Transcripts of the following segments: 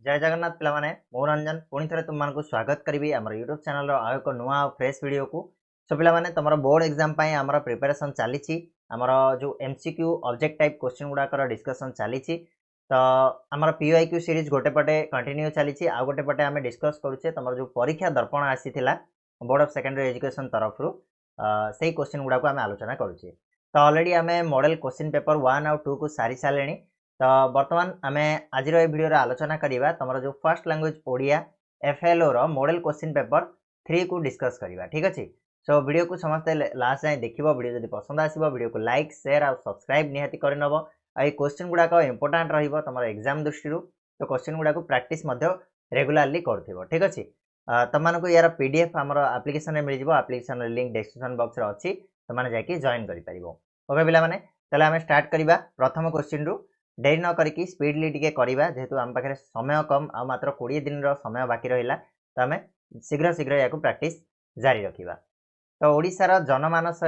जय जगन्नाथ पिलाने मो रंजन पुणी थे तुम मानक स्वागत करी आम यूट्यूब चैनल आउ एक नुआ फ्रेश वीडियो को। सो पिलाने तुम बोर्ड एग्जाम आमर प्रिपेरेसन चली आमर जो एमसीक्यू ऑब्जेक्ट टाइप क्वेश्चन गुड़ाक डिस्कसन चली। तो आमर पीवाईक्यू सीरीज गोटे पटे कंटिन्यू चली आउ गोटे पटे आम डिस्कस करुचे तुम जो परीक्षा दर्पण आसीथिला बोर्ड ऑफ सेकेंडरी एजुकेशन तरफ से क्वेश्चन गुड़ाक आम आलोचना करुचे। तो ऑलरेडी आम मॉडल क्वेश्चन पेपर 1 और 2 को सारी सारे। तो बर्तमान आम आज वीडियो आलोचना करवा तुम जो फर्स्ट लैंग्वेज ओडिया एफएलओ रो मॉडल क्वेश्चन पेपर 3 को डिस्कस करवा। ठीक अच्छे। सो वीडियो को समस्ते लास्ट जाए देख वीडियो जब पसंद आसो वीडियो को लाइक शेयर और सब्सक्राइब निहाती करनब। आई क्वेश्चन गुड़ाक इंपोर्टाट तुम एग्जाम दृष्टि तो क्वेश्चन गुड़ाक प्रैक्टिस रेगुलारली कर। ठीक अच्छे। तुमको यार पीडीएफ आम एप्लिकेशन मिल जाए एप्लिकेशन लिंक डिस्क्रिप्शन बॉक्स रे अच्छी तुमने जाकि जॉइन कर। ओके पिलाने ताले आम स्टार्ट करवा प्रथम क्वेश्चन रु डेरी न करिकी स्पीडली टिके करवा जेहेतु आम पाखे समय कम आ मात्र 20 दिन समय बाकी रहा तो आम शीघ्र शीघ्र या प्रैक्टिस जारी रखा। तो ओडिशार जनमानस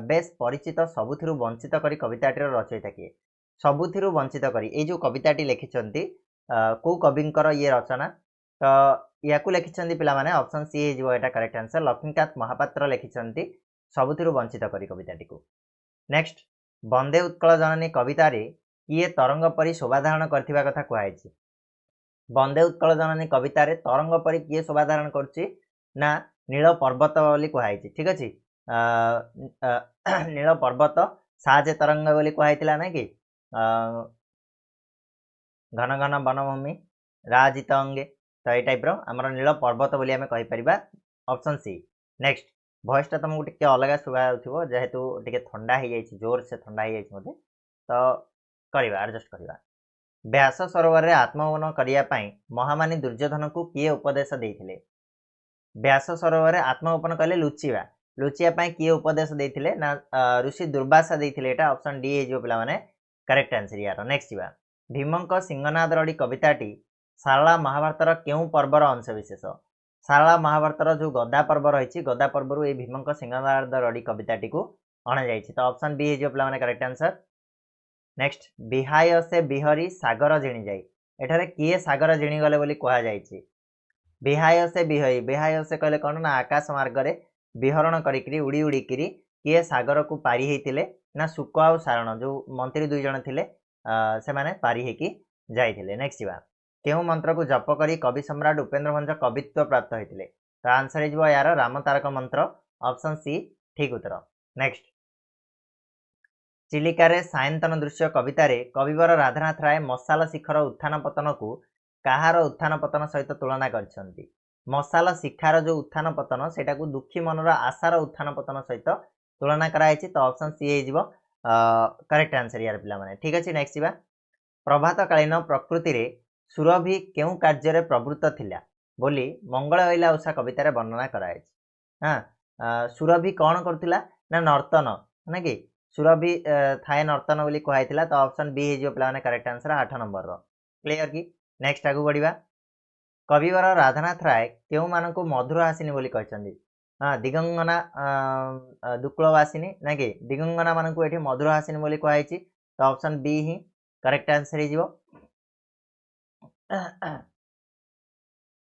बेस परिचित सबुथिरु वंचित करी कविताटीर रचयिता किए सबुथिरु वंचित करी ये जो कविताटी लिखिछंती को कविंकर ये रचना। तो या लिखिछंती पिलामाने ऑप्शन सी हे एटा करेक्ट आंसर लक्ष्मीकांत महापात्र लिखिछंती सबुथिरु वंचित करी कविताटी को। नेक्स्ट वंदे उत्कल जननी कवितारे किए तरंग परी शोभाधारण करथिबा कथा कुआई। वंदे उत्कल जननी कवितारे तरंग परी किए शोभाधारण करछि ना नील पर्वत बोली कुआई। ठीक अच्छे। नील पर्वत साजे तरंग बोली कुआईला ना कि घन घन वनभूमि राजित अंगे तो ये टाइप आमर नील पर्वत बोली आम कहीपर ऑप्शन सी। नेक्स्ट वॉइसटा तुमको टिके अलग शुभा जाउथिबो जेहेतु टिके ठंडा हो जाइए जोर से ठंडा हो जाइए मते तो करवा एडजस्ट करवा। व्यास सरोवर में आत्मवन करने महामानी दुर्योधन को किए उपदेश देते व्यास सरोवर में आत्मगोपन कले लुचिवा लुचिया किए उपदेश देते ना ऋषि दुर्वासा देते ऑप्शन डी हो पे करेक्ट आंसर यार। नेक्स्ट जा भीमंक सिंहनाद रड़ी कविताटी सारला महाभारतर क्यों पर्वर अंशविशेष सारला महाभारतर जो गदा पर्व रही गदा पर्व ये भीमंक सिंहनाद रड़ी कविताटी को अणा जाए तो ऑप्शन बी हो पे करेक्ट आंसर। नेक्स्ट बिहाय से बिहरी सागर जिणी जाए एठारे किए सागर जिणी गले बोली कहा जायछि। बिहाय से बिहरी बिहाय से कहले कौन ना आकाश मार्ग रे विहरण करी उड़ी उड़ी किए सागर को पारी होते ना शुक आ सारण जो मंत्री दुई जन थिले से माने पारी होकी जाइथिले। नेक्स्ट बा केउ मंत्र को जप करी कवि सम्राट उपेन्द्र भंज कवित्व प्राप्त होते तो आंसर हो यार राम तारक मंत्र ऑप्शन सी ठीक उत्तर। नेक्स्ट चिलिकार सायंतन दृश्य कवितार कविवर राधानाथ राय मसाला शिखर उत्थान पतन को कहार उत्थान पतन सहित तुलना करछंती। मसाला शिखार जो उत्थान पतन सेटा को दुखी मनर आशार उत्थान पतन सहित तुलना कराई तो ऑप्शन सी हो करेक्ट आंसर यार पिला। ठीक अच्छे। नेक्स्ट जा प्रभात कालीन प्रकृति रे सुरभि क्यों कार्य प्रवृत्त थिला बोली मंगल अइला उषा कवितार वर्णना कराई। हाँ सुरभि कौन करुला ना नर्तन ना कि सुरभि थाए नर्तन बोली कहुला तो ऑप्शन बी हो पे करेक्ट आंसर 8 नंबर क्लियर की। नेक्स्ट आगू बढ़िया कविवर राधानाथ राय क्यों मान को मधुर हासिनी बोली कहते हाँ दिगंगना दुक्लवासिनी ना कि दिगंगना मान को ये मधुर हासिनी बोली कहुई तो ऑप्शन बी ही करेक्ट आंसर हो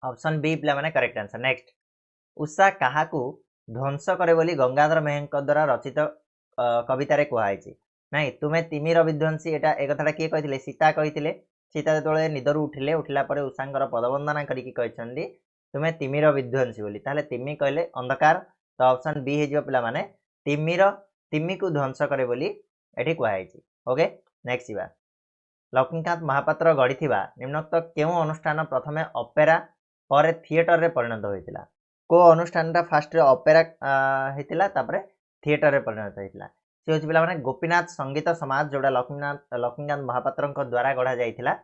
ऑप्शन बी पे करेक्ट आंसर। नेक्स्ट उषा क्या ध्वंस करे बोली गंगाधर मेहर द्वारा रचित कवितार कहुई नाई तुम्हें तिमिर विध्वंसी एटा एक कथाटा किए कहते सीता कहते सीता जो निदर उठिले उठिला पर उषांकर पदवंदना करके तुम्हें तिमिर विध्वंसी बोली ताहले तिमी कहले अंधकार तो ऑप्शन बी हो पे तिमिर तिमी को ध्वंस करे बोली एठी कहुई। ओके। नेक्स्ट जा लक्ष्मीकांत महापात्र गढ़ी निम्नोक्त क्यों अनुष्ठान प्रथमे अपेरा पर थिएटर रे परिणत होता को अनुष्ठान फास्ट अपेरा होता थिएटर रे परिणत होता सी हूँ पे गोपीनाथ संगीत समाज जोड़ा लक्ष्मीकांत महापात्र द्वारा गढ़ा जाइथिला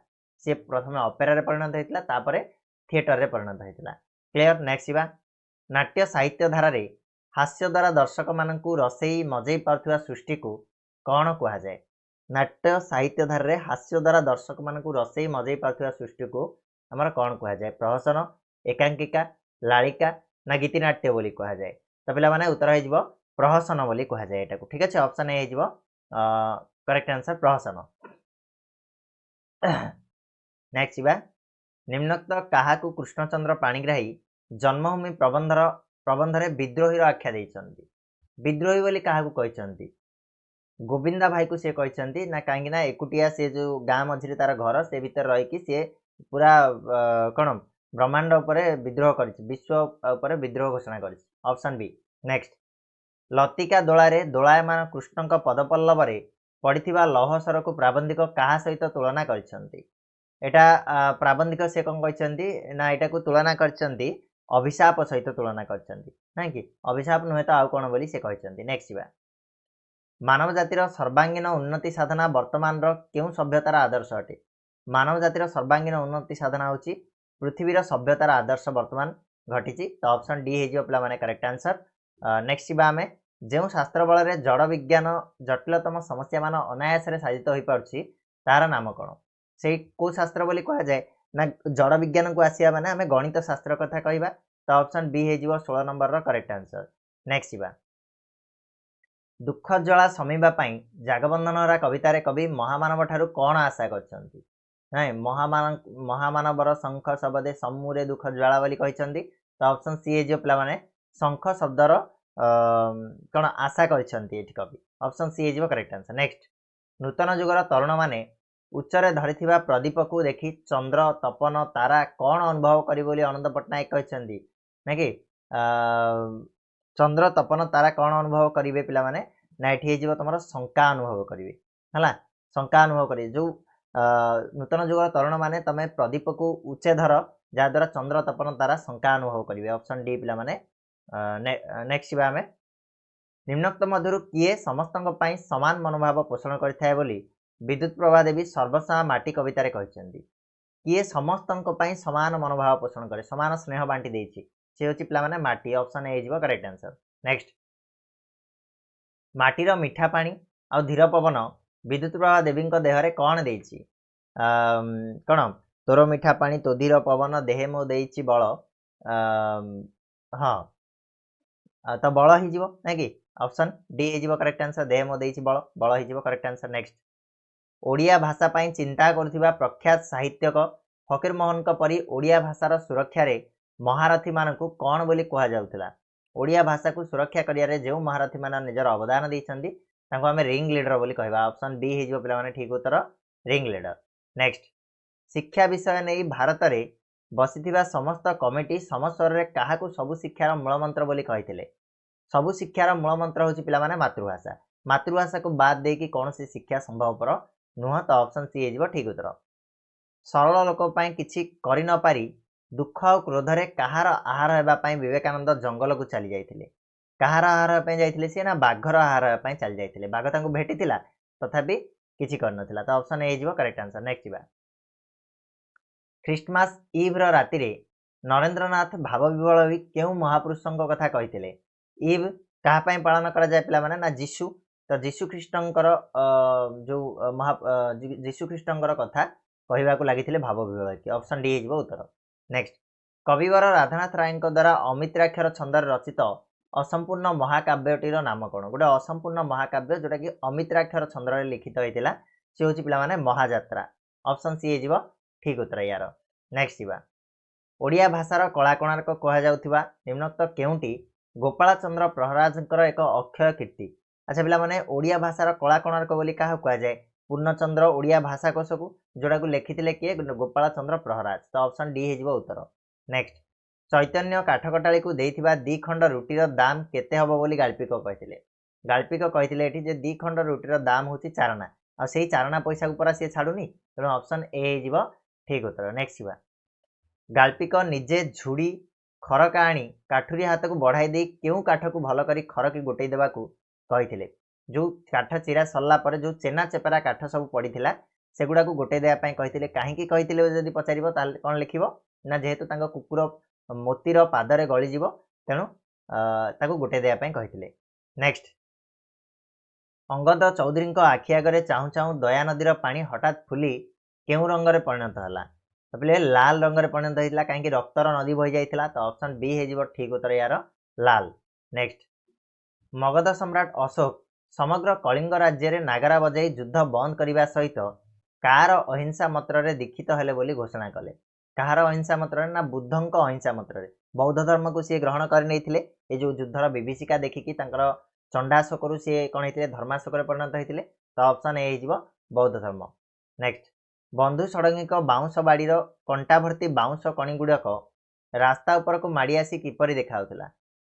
सी प्रथम अपेरा रे परिणत होता थिएटर रे परिणत होता क्लियर। नेक्स्ट जा नाट्य साहित्य धारा रे हास्य द्वारा दर्शक मान रसई मजई पार्थुवा सृष्टि को कौन कह जाए नाट्य साहित्य धारा रे हास्य द्वारा दर्शक मान रसई मजई पार्थुवा सृष्टि को आमर कौन कह जाए प्रहसन एकांकिका लालिका ना गीतिनाट्य बोली कह जाए तो पे उत्तर हो प्रहसन बोली कह जाए एटा को। ठीक अच्छे। ऑप्शन ए हो करेक्ट आंसर प्रहसन। नेक्स्ट जा निम्नोक्त काहाकू कृष्णचंद्र पाणिग्राही जन्मभूमि प्रबंधरे विद्रोही आख्या देइछन्ति विद्रोही बोली काहाकू कहइछन्ति गोविंदा भाई को सी कहते ना कहीं एकुटिया से जो गाँ मझे तार घर से भीतर रही सी पूरा कौन ब्रह्मांड उपरे विद्रोह कर विश्व उपरे विद्रोह घोषणा कर ऑप्शन बी नेक्स्ट लतिका दोलारे दोलायमान कृष्ण पदपल्लव पड़ता लौहसर को प्राबंधिक क्या सहित तुलना करा प्राबंधिक से कौन कहते ना यहाँ को तुलना कर अभिशाप सहित तुलना कर कि अभिशाप नुहे तो आउ कौन बोली से कहते नेक्स्ट जा मानव जातिर सर्वांगीन उन्नति साधना वर्तमान क्यों सभ्यतार आदर्श अटे मानव जातिर सर्वांगीन उन्नति साधना होची पृथ्वीर सभ्यतार आदर्श वर्तमान घटी तो ऑप्शन डी हो पे करेक्ट आंसर नेक्स्ट जा आम जो शास्त्र बल जड़ विज्ञान जटिलतम समस्या मान अनायास साधित हो पार्टी तार नाम कौन से कौ शास्त्र बोली कह जाए ना जड़ विज्ञान को आसिया माने आम गणित शास्त्र कथा कहवा तो ऑप्शन बी हो 16 नंबर करेक्ट आंसर नेक्स्ट जा दुख ज्वाला शमीबा जागबंधन कवितार कवि महामानव ठारू कौन आशा करछन्ति नाई महामानवर शंख शब्दे सम्मुरे दुख ज्वाला बोली कहते तो ऑप्शन सी जो पे शंख शब्दर कौन आशा करछन्ति कवि ऑप्शन सी हो करेक्ट आंसर नेक्स्ट नूतन जुगर तरुण माने उच्चरे धरिथिबा प्रदीप को देखी चंद्र तपन तारा कौन अनुभव करी बोली आनंद पट्टनायक कहते ना कि चंद्र तपन तारा कौन अनुभव करेंगे पिला माने ना ये तुम शंका अनुभव करेंगे है शंका अनुभव करेंगे जो नूतन जुगर तरुण माने तमें प्रदीप को उच्चे धर जहाद्वारा चंद्र तपन तारा शंका अनुभव करेंगे ऑप्शन डी पिला माने नेक्स्ट आम निम्नोक्त मध्यरु किए समस्त समान मनोभाव पोषण करथाय बोली विद्युत प्रभा देवी सर्वसाह माटी कवितार कहते किए समस्त समान मनोभाव पोषण करे समान स्नेह बांटी देछि से हूँ पे माटी ऑप्शन ए हो करेक्ट आंसर नेक्स्ट माटीर मीठा पानी आ धीर पवन विद्युत प्रभा देवी देहरे कौन देछि कौन तोर मीठा पानी तो धीर पवन देहे मो देछि बल हाँ तो बल हो ना कि ऑप्शन डी हो करेक्ट आंसर देहे मो देछि बल बल हो करेक्ट आंसर नेक्स्ट ओडिया भाषा पाई चिंता करुथिबा प्रख्यात साहित्यक फकीर मोहन परी ओडिया भाषार सुरक्षा रे महारथी मानकु कौन बोली कह जाउथला ओडिया भाषा को सुरक्षा करियारे जो महारथी मान निजर अवदान देइछन्ति तांको आमे रिंग लीडर बोली कहबा ऑप्शन डी हो पिला माने ठीक उत्तर रिंग लीडर नेक्स्ट शिक्षा विषय नहीं भारत रे बसिथिबा समस्त कमिटी समस्वर रे काहाकु सबु शिक्षार मूलमंत्र बोली कहिथिले सबु शिक्षार मूलमंत्र होछि पिला माने मातृभाषा मातृभाषा को बाद देकी कौन सी शिक्षा संभव पर नुह तो ऑप्शन सी हो ठीक उत्तर सरल लोक पई किछि करि न पारी दुख और क्रोधरे कहार आहार होगापी विवेकानंद जंगल को चली जाते कहार आहार होगापी जाते सी ना बाघर आहार होगापी चली जाते बाघ तांको भेटी तथापि किछि कर नथिला तो ऑप्शन ए हो करेक्ट आंसर नेक्स्ट बा ख्रीष्टमास इव राति रे नरेंद्रनाथ भाव विवल भी क्यों महापुरुषों कथा कहते इव क्या पालन करा जाए पिला माने ना जीशु तो जीशु ख्रीष्टर जो जीशु ख्रीष्टर कथा कहवाक लगी भाव विवल की ऑप्शन डी हो उत्तर नेक्स्ट कविवर राधानाथ राय द्वारा अमित्राक्षर छंदर रचित असंपूर्ण महाकाव्यटीर नाम कौन गोटे असंपूर्ण महाकाव्य जोटा कि अमित्राक्षर छंदर लिखित होता सी हूँ पे महाजात्रा ऑप्शन सी हो ठीक उत्तर यार नेक्स्ट जा ओडिया भाषार कला कोणार्क कहुवा निम्नोक्त केउटी गोपाल चंद्र प्रहराजकर एक अक्षय कीर्ति अच्छा पिला माने ओडिया भाषार कला कोणार्क बोली क्या कहुए पूर्णचंद्र ओडिया भाषा कोश को जोड़ा को लिखिते किए गोपाल चंद्र प्रहराज तो ऑप्शन डी हो उत्तर नेक्स्ट चैतन्य काठकटाड़ी को देथिबा दी खंड रुटीर दाम केते हबो बोली गाल्पिक कहते गाल्पिक कहते दी खंड रुटीर दाम हूँ चारणा आ से चारणा पैसा को पूरा सी छाड़ुनी तेणु ऑप्शन ए हो ठीक उत्तर नेक्स्ट जा गाल्पिक निजे झुड़ी खरका आनी काठुरी हाथ को बढ़ाई दे क्यों काठ को भल कर खरकी गोटे देवा कहते जो काठ चिरा सरला पर जो चेना चेपेरा काठ सब पड़ा सेगुड़ा को गोटे देवाई कहते कहीं कहते पचार कौन लिख ना जेहेतु कुकुर मोतीर पादरे गलीज तेणु गोटे देवाई कहते नेक्स्ट अंगद चौधरी आखि आगे चाहू चाहू दया नदीर पानी हठात फुली क्यों रंग परिणत है तो पे लाल रंग परिणत होता कहीं रक्तर नदी बही जाता तो ऑप्शन बी हो ठीक उत्तर यार लाल नेक्स्ट मगध सम्राट अशोक समग्र कलिंग राज्य में नागरा बजाई युद्ध बंद करने सहित कार अहिंसा मत्र दीक्षित हेले बोली घोषणा कले କାହାର ଅହିଂସା ମନ୍ତ୍ରରେ ନା ବୁଦ୍ଧଙ୍କ ଅହିଂସା ମନ୍ତ୍ରରେ ବୌଦ୍ଧ ଧର୍ମକୁ ସିଏ ଗ୍ରହଣ କରି ନେଇଥିଲେ। ଏ ଯେଉଁ ଯୁଦ୍ଧର ବିଭୀଷିକା ଦେଖିକି ତାଙ୍କର ଚଣ୍ଡାଶୋକରୁ ସିଏ କ'ଣ ହେଇଥିଲେ ଧର୍ମାଶୋକରେ ପରିଣତ ହେଇଥିଲେ। ତ ଅପସନ୍ ଏ ହେଇଯିବ ବୌଦ୍ଧ ଧର୍ମ। ନେକ୍ସଟ ବନ୍ଧୁ ଷଡ଼ଙ୍ଗୀଙ୍କ ବାଉଁଶ ବାଡ଼ିର କଣ୍ଟା ଭର୍ତ୍ତି ବାଉଁଶ କଣି ଗୁଡ଼ିକ ରାସ୍ତା ଉପରକୁ ମାଡ଼ି ଆସି କିପରି ଦେଖାଯାଉଥିଲା?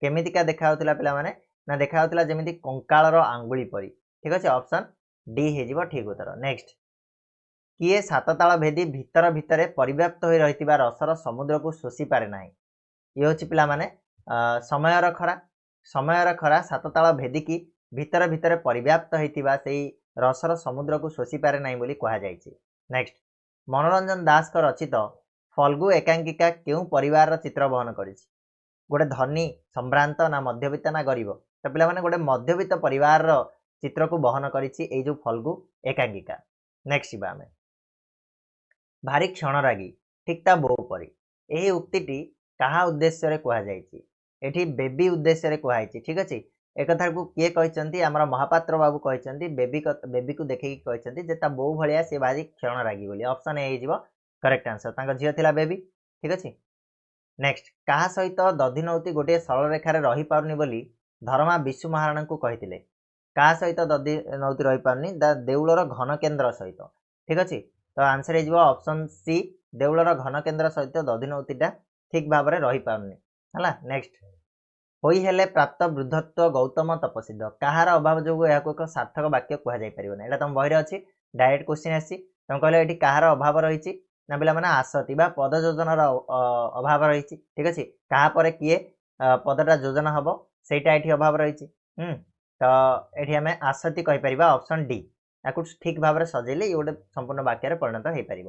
କେମିତିକା ଦେଖାଯାଉଥିଲା ପିଲାମାନେ? ନା ଦେଖାଯାଉଥିଲା ଯେମିତି କଙ୍କାଳର ଆଙ୍ଗୁଳି ପରି। ଠିକ୍ ଅଛି, ଅପସନ୍ ଡି ହେଇଯିବ ଠିକ୍ ଉତ୍ତର। ନେକ୍ସଟ କିଏ ସାତତାଳ ଭେଦି ଭିତର ଭିତରେ ପରିବ୍ୟାପ୍ତ ହୋଇ ରହିଥିବା ରସର ସମୁଦ୍ରକୁ ଶୋଷି ପାରେ ନାହିଁ? ଇଏ ହେଉଛି ପିଲାମାନେ ସମୟର ଖରା। ସମୟର ଖରା ସାତତାଳ ଭେଦିକି ଭିତର ଭିତରେ ପରିବ୍ୟାପ୍ତ ହୋଇଥିବା ସେଇ ରସର ସମୁଦ୍ରକୁ ଶୋଷି ପାରେ ନାହିଁ ବୋଲି କୁହାଯାଇଛି। ନେକ୍ସଟ ମନୋରଞ୍ଜନ ଦାସଙ୍କ ରଚିତ ଫଲ୍ଗୁ ଏକାଙ୍କିକା କେଉଁ ପରିବାରର ଚିତ୍ର ବହନ କରିଛି? ଗୋଟେ ଧନୀ, ସମ୍ଭ୍ରାନ୍ତ, ନା ମଧ୍ୟବିତ୍ତ, ନା ଗରିବ? ତ ପିଲାମାନେ ଗୋଟେ ମଧ୍ୟବିତ୍ତ ପରିବାରର ଚିତ୍ରକୁ ବହନ କରିଛି ଏଇ ଯେଉଁ ଫଲ୍ଗୁ ଏକାଙ୍କିକା। ନେକ୍ସଟ ଯିବା ଆମେ ଭାରି କ୍ଷଣରାଗୀ ଠିକ୍ ତା ବୋଉ ପରି। ଏହି ଉକ୍ତିଟି କାହା ଉଦ୍ଦେଶ୍ୟରେ କୁହାଯାଇଛି? ଏଠି ବେବି ଉଦ୍ଦେଶ୍ୟରେ କୁହାଯାଇଛି। ଠିକ୍ ଅଛି, एकथाକୁ କିଏ କହିଛନ୍ତି? ଆମର ମହାପାତ୍ର ବାବୁ କହିଛନ୍ତି। ବେବିକୁ ଦେଖିକି କହିଛନ୍ତି ଯେ ତା ବୋଉ ଭଳିଆ ସେ ଭାରି କ୍ଷଣରାଗୀ ବୋଲି। ଅପସନ୍ ଏ ହେଇଯିବ କରେକ୍ଟ ଆନ୍ସର। ତାଙ୍କ ଝିଅ ଥିଲା ବେବି। ଠିକ୍ ଅଛି। ନେକ୍ସଟ କାହା ସହିତ ଦଧିନଉତି ଗୋଟିଏ ସରଳ ରେଖାରେ ରହିପାରୁନି ବୋଲି ଧର୍ମା ବିଶୁ ମହାରାଣାଙ୍କୁ କହିଥିଲେ? କାହା ସହିତ ଦଧିନଉତି ରହିପାରୁନି? ଦେଉଳର ଘନ କେନ୍ଦ୍ର ସହିତ। ଠିକ୍ ଅଛି, ତ ଆନ୍ସର ହେଇଯିବ ଅପସନ୍ ସି, ଦେଉଳର ଘନ କେନ୍ଦ୍ର ସହିତ ଦଧିନଉତିଟା ଠିକ୍ ଭାବରେ ରହିପାରୁନି ହେଲା। ନେକ୍ସଟ ହୋଇ ହେଲେ ପ୍ରାପ୍ତ ବୃଦ୍ଧତ୍ୱ ଗୌତମ ତପସିଦ୍ଧ କାହାର ଅଭାବ ଯୋଗୁଁ ଏହାକୁ ଏକ ସାର୍ଥକ ବାକ୍ୟ କୁହାଯାଇ ପାରିବନି? ଏଇଟା ତମ ବହିରେ ଅଛି, ଡାଇରେକ୍ଟ କ୍ୱେଶ୍ଚିନ୍ ଆସିଛି। ତମେ କହିଲେ ଏଠି କାହାର ଅଭାବ ରହିଛି? ନା ପିଲାମାନେ ଆସତି ବା ପଦ ଯୋଜନାର ଅଭାବ ରହିଛି। ଠିକ୍ ଅଛି, କାହା ପରେ କିଏ ପଦଟା ଯୋଜନା ହବ ସେଇଟା ଏଠି ଅଭାବ ରହିଛି। ତ ଏଠି ଆମେ ଆସତି କହିପାରିବା ଅପସନ୍ ଡି। ୟାକୁ ଠିକ୍ ଭାବରେ ସଜେଇଲେ ଇଏ ଗୋଟେ ସମ୍ପୂର୍ଣ୍ଣ ବାକ୍ୟରେ ପରିଣତ ହେଇପାରିବ।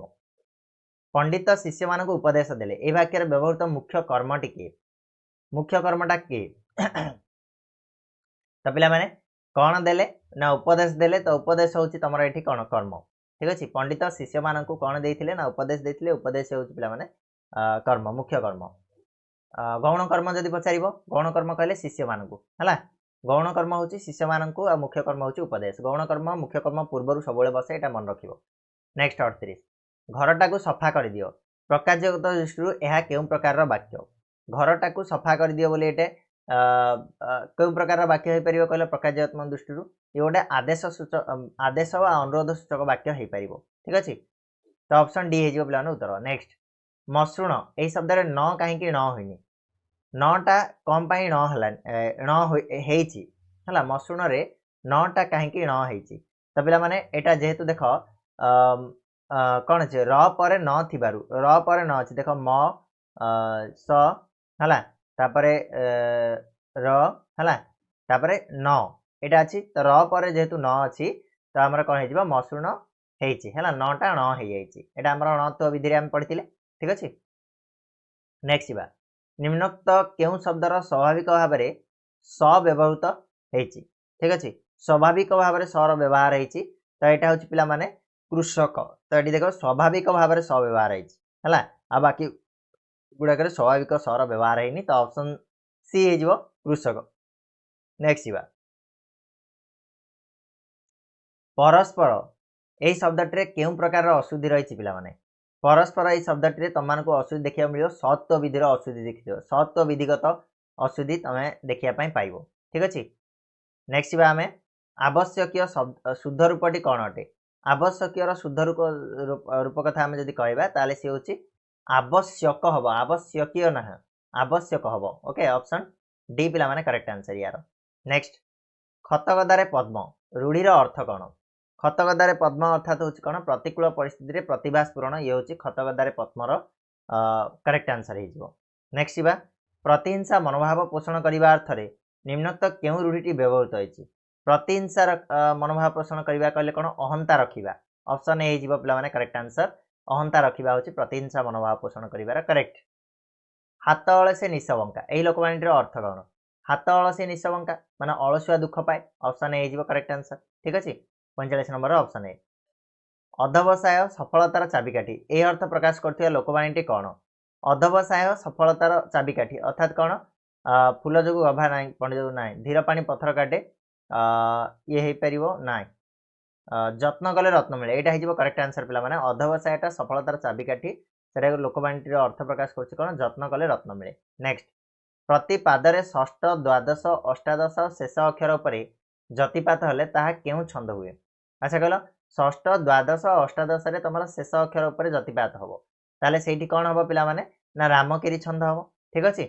ପଣ୍ଡିତ ଶିଷ୍ୟମାନଙ୍କୁ ଉପଦେଶ ଦେଲେ এই ବାକ୍ୟରେ ବ୍ୟବହୃତ ମୁଖ୍ୟ କର୍ମଟି କିଏ? ମୁଖ୍ୟ କର୍ମଟା କିଏ? ତ ପିଲାମାନେ କ'ଣ ଦେଲେ? ନା ଉପଦେଶ ଦେଲେ। ତ ଉପଦେଶ ହେଉଛି ତମର ଏଠି କ'ଣ? କର୍ମ। ଠିକ୍ ଅଛି, ପଣ୍ଡିତ ଶିଷ୍ୟମାନଙ୍କୁ କ'ଣ ଦେଇଥିଲେ? ନା ଉପଦେଶ ଦେଇଥିଲେ। ଉପଦେଶ ହେଉଛି ପିଲାମାନେ କର୍ମ, ମୁଖ୍ୟ କର୍ମ। ଗୌଣ କର୍ମ ଯଦି ପଚାରିବ, ଗୌଣ କର୍ମ କହିଲେ ଶିଷ୍ୟମାନଙ୍କୁ ହେଲା। ଗୌଣ କର୍ମ ହେଉଛି ଶିଷ୍ୟମାନଙ୍କୁ ଆଉ ମୁଖ୍ୟ କର୍ମ ହେଉଛି ଉପଦେଶ। ଗୌଣ କର୍ମ ମୁଖ୍ୟ କର୍ମ ପୂର୍ବରୁ ସବୁବେଳେ ବସେ, ଏଇଟା ମନେ ରଖିବ। ନେକ୍ସଟ 38 ଘରଟାକୁ ସଫା କରିଦିଅ ପ୍ରକାର୍ଯ୍ୟଗତ ଦୃଷ୍ଟିରୁ ଏହା କେଉଁ ପ୍ରକାରର ବାକ୍ୟ? ଘରଟାକୁ ସଫା କରିଦିଅ ବୋଲି ଏଟେ କେଉଁ ପ୍ରକାରର ବାକ୍ୟ ହେଇପାରିବ କହିଲେ? ପ୍ରକାର୍ଯ୍ୟାତ୍ମକ ଦୃଷ୍ଟିରୁ ଇଏ ଗୋଟେ ଆଦେଶ ବା ଅନୁରୋଧ ସୂଚକ ବାକ୍ୟ ହେଇପାରିବ। ଠିକ୍ ଅଛି, ତ ଅପସନ୍ ଡି ହେଇଯିବ ପିଲାମାନେ ଉତ୍ତର। ନେକ୍ସଟ ମସୃଣ ଏହି ଶବ୍ଦରେ ନ କାହିଁକି ନ ହୋଇନି? ନଟା କ'ଣ ପାଇଁ ନ ହେଲା ନ ହେଇଛି ହେଲା? ମସୃଣରେ ନଟା କାହିଁକି ନ ହେଇଛି? ତ ପିଲାମାନେ ଏଇଟା ଯେହେତୁ ଦେଖ କ'ଣ ଅଛି? ର ପରେ ନ ଥିବାରୁ, ର ପରେ ନ ଅଛି। ଦେଖ ମ ସ ହେଲା, ତାପରେ ର ହେଲା, ତାପରେ ନ ଏଇଟା ଅଛି। ତ ର ପରେ ଯେହେତୁ ନ ଅଛି ତ ଆମର କ'ଣ ହେଇଯିବ? ମସୃଣ ହେଇଛି ହେଲା। ନଟା ନ ହେଇଯାଇଛି, ଏଇଟା ଆମର ଅଣତ୍ୱ ବିଧିରେ ଆମେ ପଢ଼ିଥିଲେ। ଠିକ୍ ଅଛି। ନେକ୍ସଟ ଯିବା ନିମ୍ନୋକ୍ତ କେଉଁ ଶବ୍ଦର ସ୍ୱାଭାବିକ ଭାବରେ ସ ବ୍ୟବହୃତ ହେଇଛି? ଠିକ୍ ଅଛି, ସ୍ୱାଭାବିକ ଭାବରେ ସର ବ୍ୟବହାର ହେଇଛି। ତ ଏଇଟା ହେଉଛି ପିଲାମାନେ କୃଷକ। ତ ଏଠି ଦେଖ ସ୍ୱାଭାବିକ ଭାବରେ ସ ବ୍ୟବହାର ହେଇଛି ହେଲା, ଆଉ ବାକି ଗୁଡ଼ାକରେ ସ୍ୱାଭାବିକ ସର ବ୍ୟବହାର ହେଇନି। ତ ଅପସନ୍ ସି ହେଇଯିବ କୃଷକ। ନେକ୍ସଟ ଯିବା ପରସ୍ପର ଏହି ଶବ୍ଦଟିରେ କେଉଁ ପ୍ରକାରର ଅଶୁଦ୍ଧି ରହିଛି ପିଲାମାନେ? ପରସ୍ପର ଏହି ଶବ୍ଦଟିରେ ତମମାନଙ୍କୁ ଅଶୁଦ୍ଧି ଦେଖିବାକୁ ମିଳିବ। ସତ୍ତ୍ୱ ବିଧିର ଅଶୁଦ୍ଧି ଦେଖିଥିବ। ସତ୍ତ୍ୱ ବିଧିଗତ ଅଶୁଦ୍ଧି ତମେ ଦେଖିବା ପାଇଁ ପାଇବ। ଠିକ୍ ଅଛି। ନେକ୍ସଟ ଯିବା ଆମେ ଆବଶ୍ୟକୀୟ ଶୁଦ୍ଧ ରୂପଟି କ'ଣ ଅଟେ? ଆବଶ୍ୟକୀୟର ଶୁଦ୍ଧ ରୂପ କଥା ଆମେ ଯଦି କହିବା ତାହେଲେ ସେ ହେଉଛି ଆବଶ୍ୟକ ହବ, ଆବଶ୍ୟକୀୟ ନାହିଁ, ଆବଶ୍ୟକ ହବ। ଓକେ, ଅପସନ୍ ଡି ପିଲାମାନେ କରେକ୍ଟ ଆନ୍ସର ୟାର। ନେକ୍ସଟ ଖତଗଦାରେ ପଦ୍ମ ରୂଢ଼ିର ଅର୍ଥ କ'ଣ? ଖତଗଦାରେ ପଦ୍ମ ଅର୍ଥାତ ହେଉଛି କ'ଣ? ପ୍ରତିକୂଳ ପରିସ୍ଥିତିରେ ପ୍ରତିଭା ସ୍ଫୁରଣ। ଇଏ ହେଉଛି ଖତଗଦାରେ ପଦ୍ମର କରେକ୍ଟ ଆନ୍ସର ହେଇଯିବ। ନେକ୍ସଟ ଯିବା ପ୍ରତିହିଂସା ମନୋଭାବ ପୋଷଣ କରିବା ଅର୍ଥରେ ନିମ୍ନୋକ୍ତ କେଉଁ ରୂଢ଼ିଟି ବ୍ୟବହୃତ ହୋଇଛି? ପ୍ରତିହିଂସାର ମନୋଭାବ ପୋଷଣ କରିବା କହିଲେ କ'ଣ? ଅହନ୍ତା ରଖିବା। ଅପସନ୍ ଏ ହେଇଯିବ ପିଲାମାନେ କରେକ୍ଟ ଆନ୍ସର। ଅହନ୍ତା ରଖିବା ହେଉଛି ପ୍ରତିହିଂସା ମନୋଭାବ ପୋଷଣ କରିବାର କରେକ୍ଟ। ହାତ ଅଳସେ ନିଶ ବଙ୍କା ଏହି ଲୋକବାଣୀଟିର ଅର୍ଥ କ'ଣ? ହାତ ଅଳସେ ନିଶ ବଙ୍କା ମାନେ ଅଳସୁଆ ଦୁଃଖ ପାଏ। ଅପସନ୍ ଏ ହେଇଯିବ କରେକ୍ଟ ଆନ୍ସର। ଠିକ୍ ଅଛି, 45 ନମ୍ବର ଅପସନ୍ ଏ। ଅଧ୍ୟବସାୟ ସଫଳତାର ଚାବିକାଠି ଏହି ଅର୍ଥ ପ୍ରକାଶ କରୁଥିବା ଲୋକବାଣୀଟି କ'ଣ? ଅଧ୍ୟବସାୟ ସଫଳତାର ଚାବିକାଠି ଅର୍ଥାତ୍ କ'ଣ? ଫୁଲ ଯୋଗୁଁ ଗଭା ନାହିଁ, ପଣ୍ଡି ଯୋଗୁଁ ନାହିଁ, ଧୀର ପାଣି ପଥର କାଟେ, ଇଏ ହେଇପାରିବ ନାହିଁ, ଯତ୍ନ କଲେ ରତ୍ନ ମିଳେ। ଏଇଟା ହେଇଯିବ କରେକ୍ଟ ଆନ୍ସର ପିଲାମାନେ। ଅଧ୍ୟବସାୟଟା ସଫଳତାର ଚାବିକାଠି, सेटा लोकवाणी अर्थ प्रकाश कर कौन जत्न कले रत्न मिले। नेक्स्ट प्रति पादरे षष्ठ द्वादश अष्टादश शेष अक्षर उपर जतिपात हेले ताहा केउ छंद हुए। अच्छा कहल षष्ठ द्वादश अष्टादश तुम शेष अक्षर उपर जतिपात हम ताले से कौन हम पिला माने ना रामकेरी छंद हम। ठीक अच्छे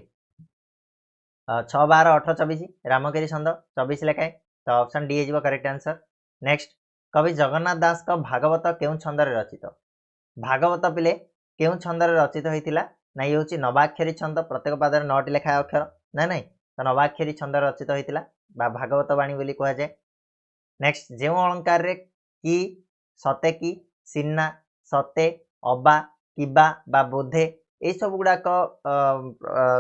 6 12 18 24 रामकेरी छंद 24 लेखाए तो ऑप्शन डी हो करेक्ट आंसर। नेक्स्ट कवि जगन्नाथ दास का भागवत केउ छंद रचित। भागवत पिले केउ छंद रचित होता ना ये हूँ नवाक्षरी छंद प्रत्येक पादर 9टी लेखाए अक्षर ना नहीं तो नवाक्षरी छंद रचित होता भागवत वाणी बोली कह जाए। नेक्स्ट जो अलंकार रे की सते की सिन्ना सते अबा किबा बा बोधे ये सब गुड़ाक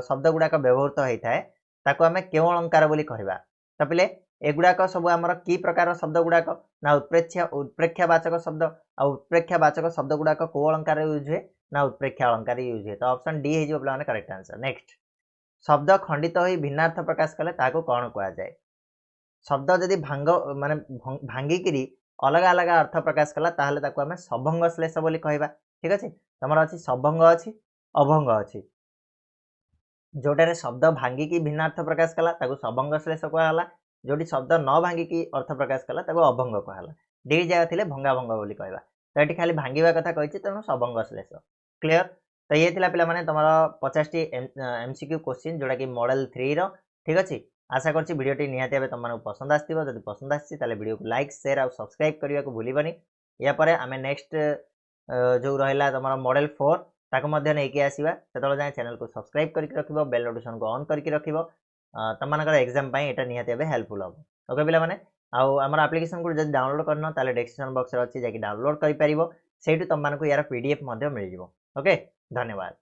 शब्द गुड़ाक व्यवहृत होता है ताको आमे केउ अलंकार बोली कहबा। तो पिले एगुड़ाक सब आमर की प्रकार शब्द गुड़ाक ना उत्प्रेक्षावाचक शब्द आ उत्प्रेक्षावाचक शब्द गुड़ाक को अलंकार यूज हुए ना उत्प्रेक्षा अलंकार यूज हुए। तो ऑप्शन डी हो पे करेक्ट आंसर। नेक्स्ट शब्द खंडित हो भिन्नार्थ प्रकाश कले ताको कौन कह जाए। शब्द जदि भांग माने भांगिकी अलग अलग अर्थ प्रकाश कला ताहले ताको आमे सभंग श्लेष बोली कहबा। ठीक अच्छे तुम अच्छी सभंग अच्छी अभंग अच्छी जोटारे शब्द भांगिकी भिन्नार्थ प्रकाश कला ताको सभंग श्लेष कहला जोटी शब्द न भांगिकी अर्थ प्रकाश कला ताको अभंग कहला। डी जगह थिले भंगाभंग बोली कहबा तो ये खाली भांगिबा कथा कहिछि तेणु सभंग श्लेष क्लियर। तो ये थिला पिला माने तमरो 50 टी एमसीक्यू क्वेश्चन जोटा कि मॉडल 3 रो। ठीक अच्छे आशा करछि वीडियोटी निहाती भाबे तुम पसंद आस्थिबो जदि पसंद आछि ताले वीडियो को लाइक शेयर और सब्सक्राइब करने को भूलिबनी। या परे आमे नेक्स्ट जो रहिला तमरो मॉडल 4 ताको मध्य नेकी आसीबा सेतल जाय चैनल को सब्सक्राइब करके रखिबो बेल नोटिफिकेशन को ऑन करके रखिबो तमनकर एग्जाम पई एटा निहाती भाबे हेल्पफुल हो। ओके पिला माने आउ हमर एप्लीकेशन को जदि डाउनलोड करनो ताले डिस्क्रिप्शन बॉक्स रे अछि जाकि डाउनलोड करि परिबो सेठु तमनको यार पीडीएफ मध्य मिल जिवो। ओके धन्यवाद।